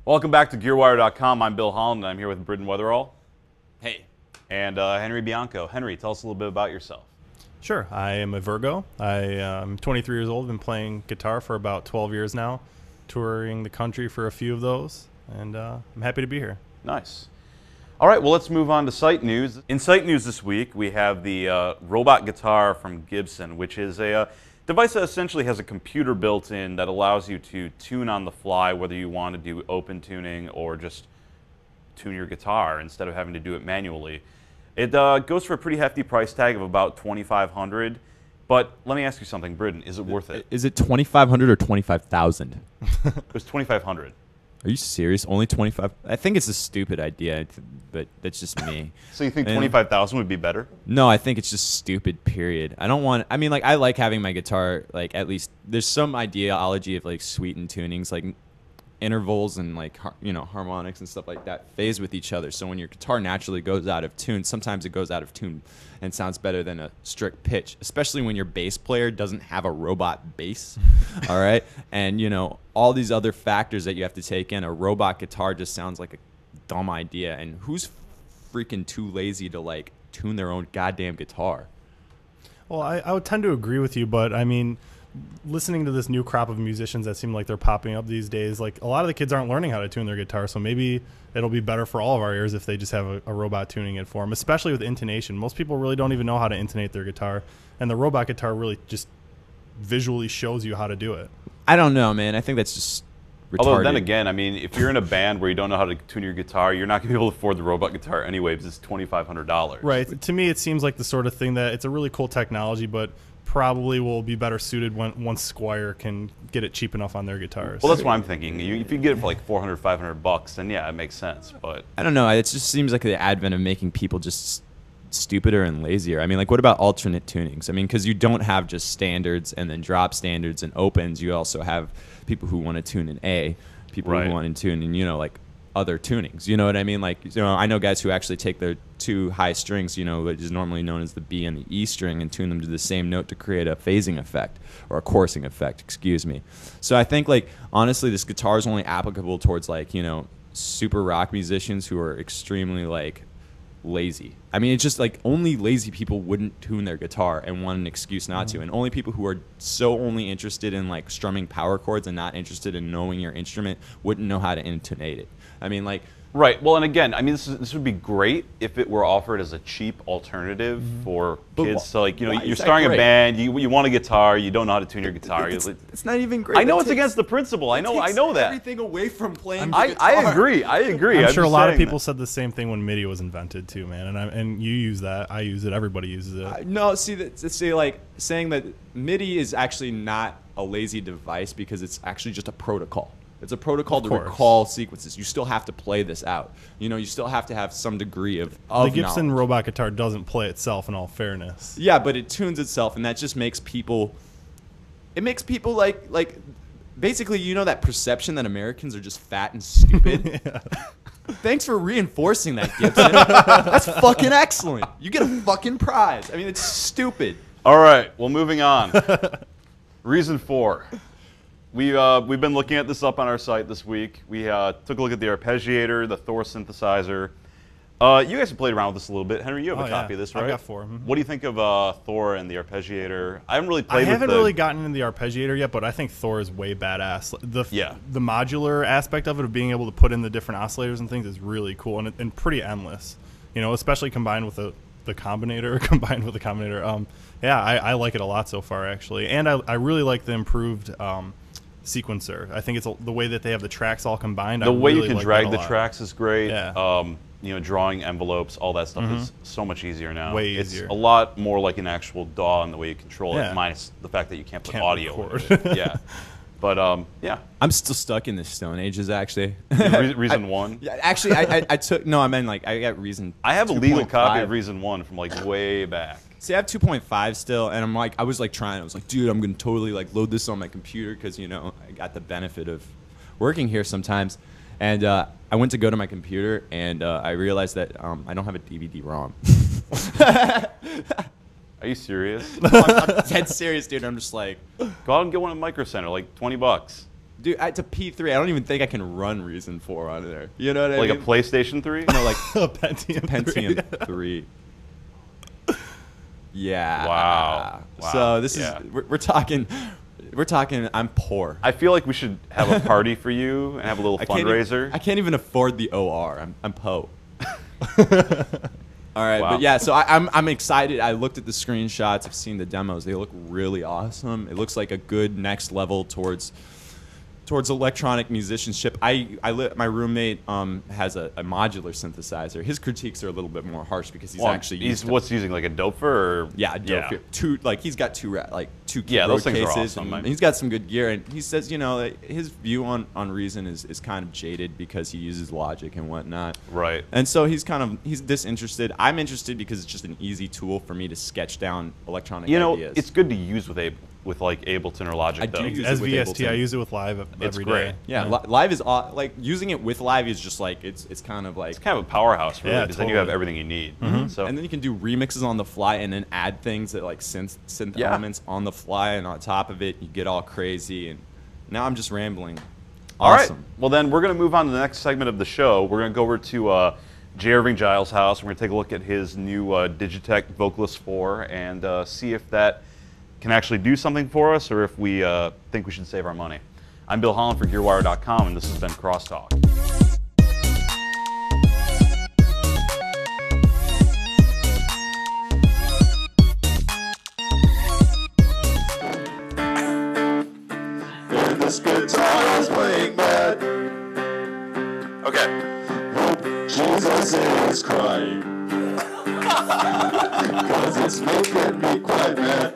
Welcome back to Gearwire.com. I'm Bill Holland, and I'm here with Britton Weatherall. Hey. And Henry Bianco. Henry, tell us a little bit about yourself. Sure. I am a Virgo. I'm 23 years old. I've been playing guitar for about 12 years now, touring the country for a few of those, and I'm happy to be here. Nice. All right, well, let's move on to site news. In site news this week, we have the Robot Guitar from Gibson, which is a device that essentially has a computer built in that allows you to tune on the fly, whether you want to do open tuning or just tune your guitar instead of having to do it manually. It goes for a pretty hefty price tag of about $2,500. But let me ask you something, Britton. Is it worth it? Is it $2,500 or $25,000? It was $2,500. Are you serious? Only 25? I think it's a stupid idea, but that's just me. So you think 25,000 would be better? No, I think it's just stupid, period. I don't want, I mean, like, I like having my guitar, like, at least, there's some ideology of, like, sweetened tunings, like, intervals and, like, harmonics and stuff like that phase with each other. So when your guitar naturally goes out of tune, sometimes it goes out of tune and sounds better than a strict pitch, especially when your bass player doesn't have a robot bass, all right? And, all these other factors that you have to take in, a robot guitar just sounds like a dumb idea. And who's freaking too lazy to, like, tune their own goddamn guitar? Well, I would tend to agree with you, but, I mean, listening to this new crop of musicians that seem like they're popping up these days, like, a lot of the kids aren't learning how to tune their guitar, so maybe it'll be better for all of our ears if they just have a robot tuning it for them, especially with intonation. Most people really don't even know how to intonate their guitar, and the robot guitar really just visually shows you how to do it. I don't know, man. I think that's just retarded. Although then again, I mean, if you're in a band where you don't know how to tune your guitar, you're not going to be able to afford the robot guitar anyway because it's $2,500. Right. To me, it seems like the sort of thing that it's a really cool technology, but probably will be better suited once Squire can get it cheap enough on their guitars. Well, that's what I'm thinking. If you get it for like $400, $500, then yeah, it makes sense. But I don't know. It just seems like the advent of making people just stupider and lazier. I mean, like, what about alternate tunings? I mean, because you don't have just standards and then drop standards and opens. You also have people who want to tune in A, people who want to tune in, like, other tunings. You know what I mean? Like, I know guys who actually take their two high strings, which is normally known as the B and the E string, and tune them to the same note to create a phasing effect, or a chorusing effect, excuse me. So I think, like, honestly, this guitar is only applicable towards, like, super rock musicians who are extremely, like, lazy. I mean, it's just like only lazy people wouldn't tune their guitar and want an excuse not to, and only people who are so only interested in, like, strumming power chords and not interested in knowing your instrument wouldn't know how to intonate it. I mean, like, right. Well, and again, I mean, this would be great if it were offered as a cheap alternative for kids. So, like, you're starting a band, you want a guitar, you don't know how to tune your guitar. It's not even great. I know it's against the principle. I know that. Everything away from playing. I agree. I'm sure a lot of people said the same thing when MIDI was invented too, man. And you use that. I use it. Everybody uses it. No, see, like, saying that MIDI is actually not a lazy device because it's actually just a protocol. It's a protocol to recall sequences. You still have to play this out. You still have to have some degree of the Gibson Robot Guitar doesn't play itself, in all fairness. Yeah, but it tunes itself, and that just makes people. It makes people like basically, that perception that Americans are just fat and stupid. Yeah. Thanks for reinforcing that, Gibson. That's fucking excellent. You get a fucking prize. I mean, it's stupid. All right, well, moving on. Reason 4. We've been looking at this up on our site this week. We took a look at the arpeggiator, the Thor synthesizer. You guys have played around with this a little bit. Henry, you have a copy of this, right? I've got 4. Mm-hmm. What do you think of Thor and the arpeggiator? I haven't really played. I haven't really gotten into the arpeggiator yet, but I think Thor is way badass. The modular aspect of it, of being able to put in the different oscillators and things, is really cool and pretty endless. Especially combined with the combinator. Yeah, I like it a lot so far, actually, and I really like the improved sequencer. I think it's the way that they have the tracks all combined. The way you can drag the tracks is great. Yeah. Drawing envelopes, all that stuff is so much easier now. Way easier. It's a lot more like an actual DAW in the way you control it, minus the fact that you can't put audio in it. Yeah. But, yeah. I'm still stuck in the Stone Ages, actually. Reason 1? Yeah, actually, I took... No, I mean, like, I got Reason I have a legal copy of Reason 1 from, like, way back. See, I have 2.5 still, and I'm like, I was like, dude, I'm going to totally, like, load this on my computer because, I got the benefit of working here sometimes. And I went to go to my computer, and I realized that I don't have a DVD-ROM. Are you serious? I'm dead serious, dude. I'm just like, go out and get one at Micro Center, like $20. Dude, it's a P3. I don't even think I can run Reason 4 on there. You know what I Like mean? a PlayStation 3? No, like A Pentium 3. Yeah. Wow. So this Yeah. is we're talking. I'm poor. I feel like we should have a party for you and have a little fundraiser. I can't even afford the OR. I'm po. All right, Wow. but yeah, so I'm excited. I looked at the screenshots. I've seen the demos. They look really awesome. It looks like a good next level towards electronic musicianship. My roommate has a modular synthesizer. His critiques are a little bit more harsh because he's using like a Doper or yeah, a Dope. He's got two Yeah, those keyboard things are cases, awesome. and he's got some good gear. And he says, his view on Reason is kind of jaded because he uses Logic and whatnot. Right. And so he's disinterested. I'm interested because it's just an easy tool for me to sketch down electronic ideas. It's good to use with like Ableton or Logic. I do though. use As it with VST, Ableton. I use it with Live every great. day. Yeah, Live is like using it with Live is just like it's kind of like It's kind of a powerhouse, really, Yeah, because then you have totally. everything you need. So and then you can do remixes on the fly and then add things that like synth Yeah. elements on the fly, and on top of it you get all crazy. And now I'm just rambling. All right. Awesome. Well, then we're going to move on to the next segment of the show. We're going to go over to J. Irving Giles' house. We're going to take a look at his new Digitech Vocalist 4 and see if that can actually do something for us or if we think we should save our money. I'm Bill Holland for Gearwire.com, and this has been Crosstalk. This guitar is playing bad. Okay. Jesus is crying. Cause it's making me quite mad.